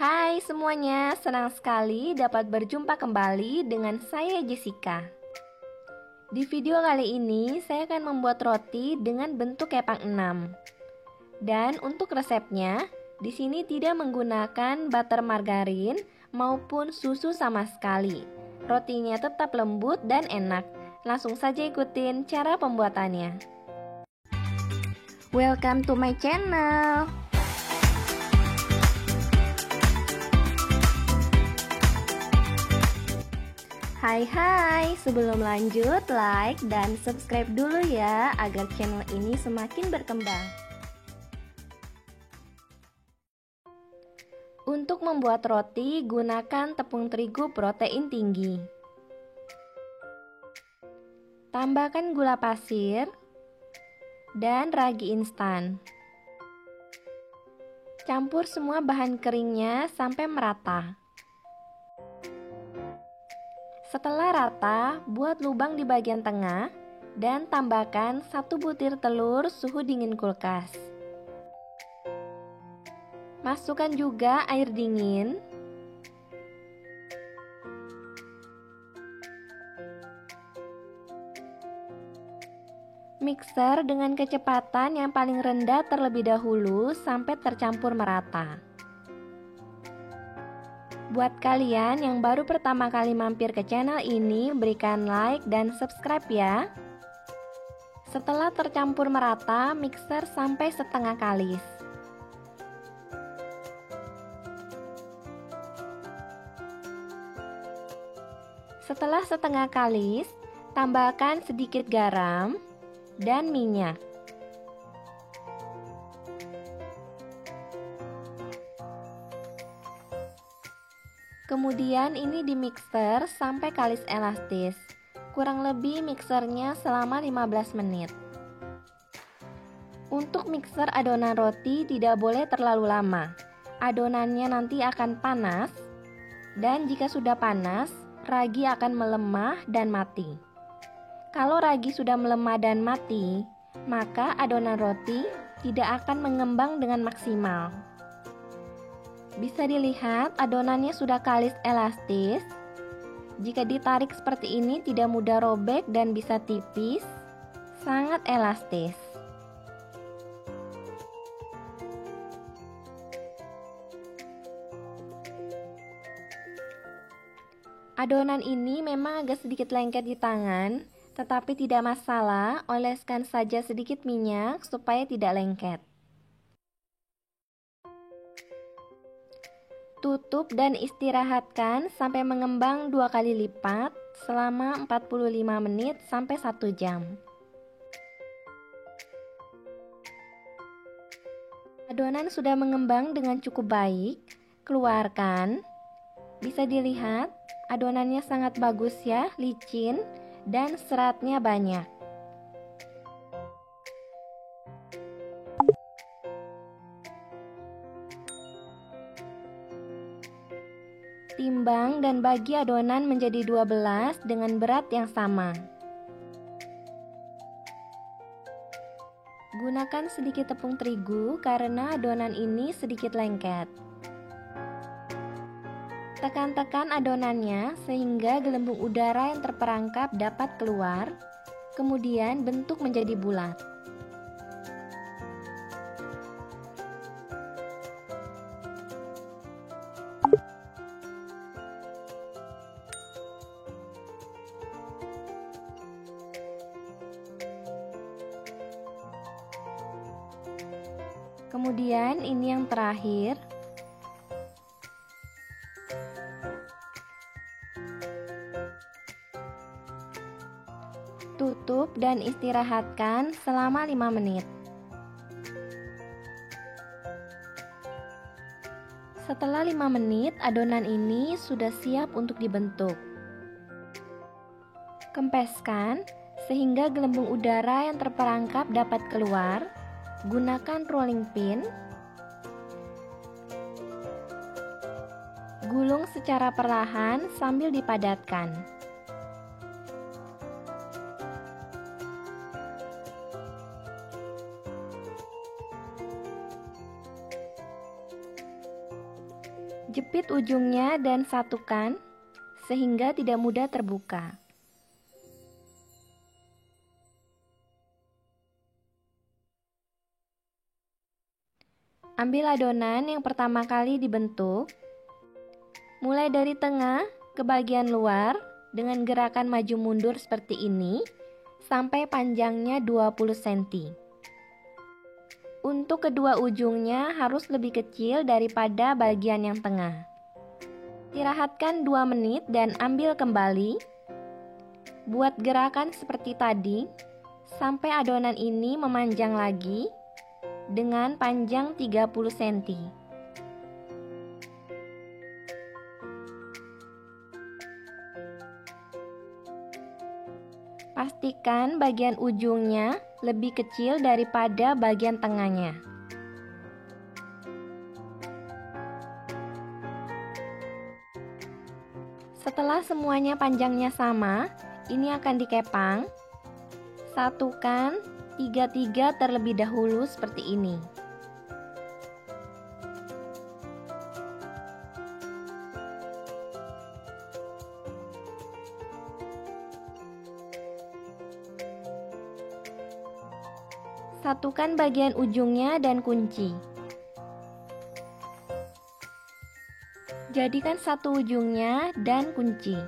Hai semuanya, senang sekali dapat berjumpa kembali dengan saya Jessica. Di video kali ini saya akan membuat roti dengan bentuk kepang 6. Dan untuk resepnya, di sini tidak menggunakan butter margarin maupun susu sama sekali. Rotinya tetap lembut dan enak. Langsung saja ikutin cara pembuatannya. Welcome to my channel. Hai, sebelum lanjut, like dan subscribe dulu ya, agar channel ini semakin berkembang. Untuk membuat roti, gunakan tepung terigu protein tinggi. Tambahkan gula pasir dan ragi instan. Campur semua bahan keringnya sampai merata. Setelah rata, buat lubang di bagian tengah dan tambahkan 1 butir telur suhu dingin kulkas. Masukkan juga air dingin. Mixer dengan kecepatan yang paling rendah terlebih dahulu sampai tercampur merata. Buat kalian yang baru pertama kali mampir ke channel ini, berikan like dan subscribe ya. Setelah tercampur merata, mixer sampai setengah kalis. Setelah setengah kalis, tambahkan sedikit garam dan minyak. Kemudian ini di mixer sampai kalis elastis. Kurang lebih mixernya selama 15 menit. Untuk mixer adonan roti tidak boleh terlalu lama. Adonannya nanti akan panas, dan jika sudah panas, ragi akan melemah dan mati. Kalau ragi sudah melemah dan mati, maka adonan roti tidak akan mengembang dengan maksimal. Bisa dilihat adonannya sudah kalis elastis. Jika ditarik seperti ini tidak mudah robek dan bisa tipis, sangat elastis. Adonan ini memang agak sedikit lengket di tangan, tetapi tidak masalah, oleskan saja sedikit minyak supaya tidak lengket. Tutup dan istirahatkan sampai mengembang 2 kali lipat selama 45 menit sampai 1 jam. Adonan sudah mengembang dengan cukup baik, keluarkan. Bisa dilihat, adonannya sangat bagus ya, licin dan seratnya banyak. Timbang dan bagi adonan menjadi 12 dengan berat yang sama. Gunakan sedikit tepung terigu karena adonan ini sedikit lengket. Tekan-tekan adonannya sehingga gelembung udara yang terperangkap dapat keluar, kemudian bentuk menjadi bulat. Kemudian ini yang terakhir. Tutup dan istirahatkan selama 5 menit. Setelah 5 menit, adonan ini sudah siap untuk dibentuk. Kempeskan sehingga gelembung udara yang terperangkap dapat keluar. Gunakan rolling pin. Gulung secara perlahan sambil dipadatkan. Jepit ujungnya dan satukan sehingga tidak mudah terbuka. Ambil adonan yang pertama kali dibentuk, mulai dari tengah ke bagian luar dengan gerakan maju mundur seperti ini sampai panjangnya 20 cm. Untuk kedua ujungnya harus lebih kecil daripada bagian yang tengah. Istirahatkan 2 menit dan ambil kembali. Buat gerakan seperti tadi sampai adonan ini memanjang lagi dengan panjang 30 cm. Pastikan bagian ujungnya lebih kecil daripada bagian tengahnya. Setelah semuanya panjangnya sama, ini akan dikepang. Satukan 3-3 terlebih dahulu seperti ini. Satukan bagian ujungnya dan kunci. Jadikan satu ujungnya dan kunci.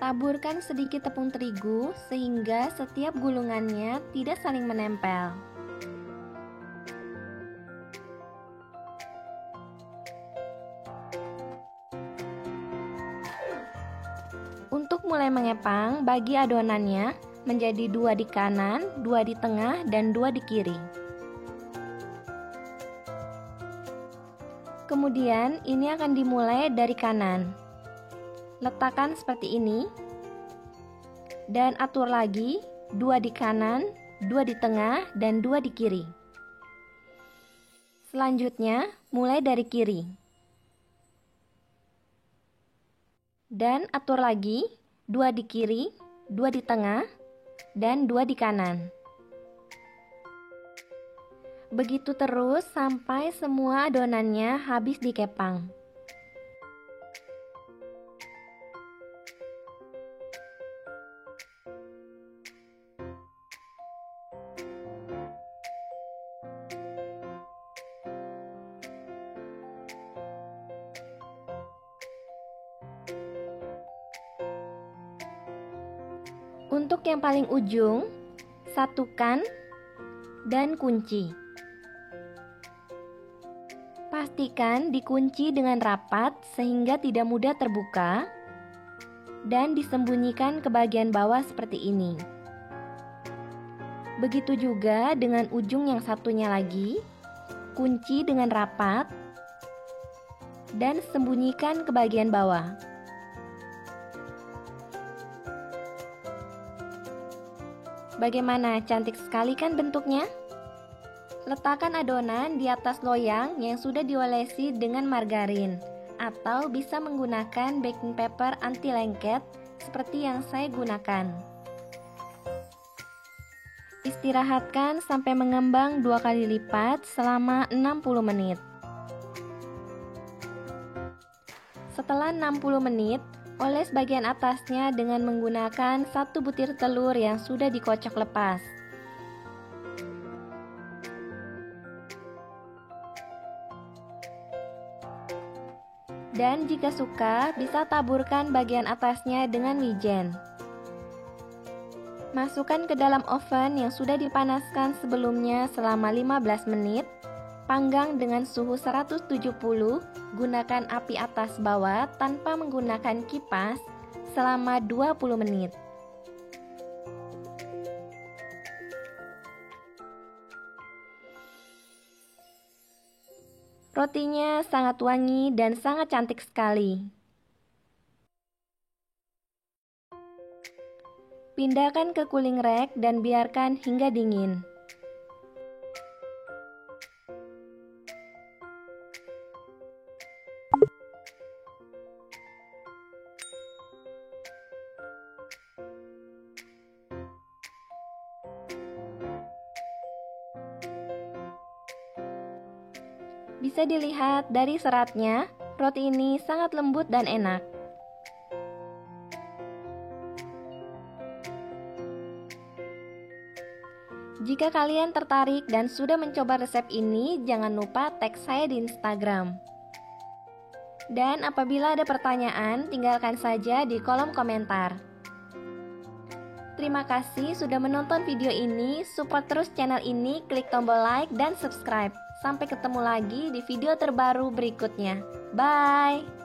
Taburkan sedikit tepung terigu sehingga setiap gulungannya tidak saling menempel. Untuk mulai mengepang, bagi adonannya menjadi 2 di kanan, 2 di tengah, dan 2 di kiri. Kemudian ini akan dimulai dari kanan. Letakkan seperti ini dan atur lagi 2 di kanan, 2 di tengah, dan 2 di kiri. Selanjutnya mulai dari kiri dan atur lagi 2 di kiri, 2 di tengah, dan 2 di kanan. Begitu terus sampai semua adonannya habis dikepang. Untuk yang paling ujung, satukan dan kunci. Pastikan dikunci dengan rapat sehingga tidak mudah terbuka dan disembunyikan ke bagian bawah seperti ini. Begitu juga dengan ujung yang satunya lagi, kunci dengan rapat dan sembunyikan ke bagian bawah. Bagaimana, cantik sekali kan bentuknya? Letakkan adonan di atas loyang yang sudah diolesi dengan margarin, atau bisa menggunakan baking paper anti lengket seperti yang saya gunakan. Istirahatkan sampai mengembang 2 kali lipat selama 60 menit. Setelah 60 menit, oles bagian atasnya dengan menggunakan 1 butir telur yang sudah dikocok lepas. Dan jika suka, bisa taburkan bagian atasnya dengan wijen. Masukkan ke dalam oven yang sudah dipanaskan sebelumnya selama 15 menit. Panggang dengan suhu 170, gunakan api atas bawah tanpa menggunakan kipas selama 20 menit. Rotinya sangat wangi dan sangat cantik sekali. Pindahkan ke cooling rack dan biarkan hingga dingin. Bisa dilihat dari seratnya, roti ini sangat lembut dan enak. Jika kalian tertarik dan sudah mencoba resep ini, jangan lupa tag saya di Instagram. Dan apabila ada pertanyaan, tinggalkan saja di kolom komentar. Terima kasih sudah menonton video ini. Support terus channel ini, klik tombol like dan subscribe. Sampai ketemu lagi di video terbaru berikutnya. Bye!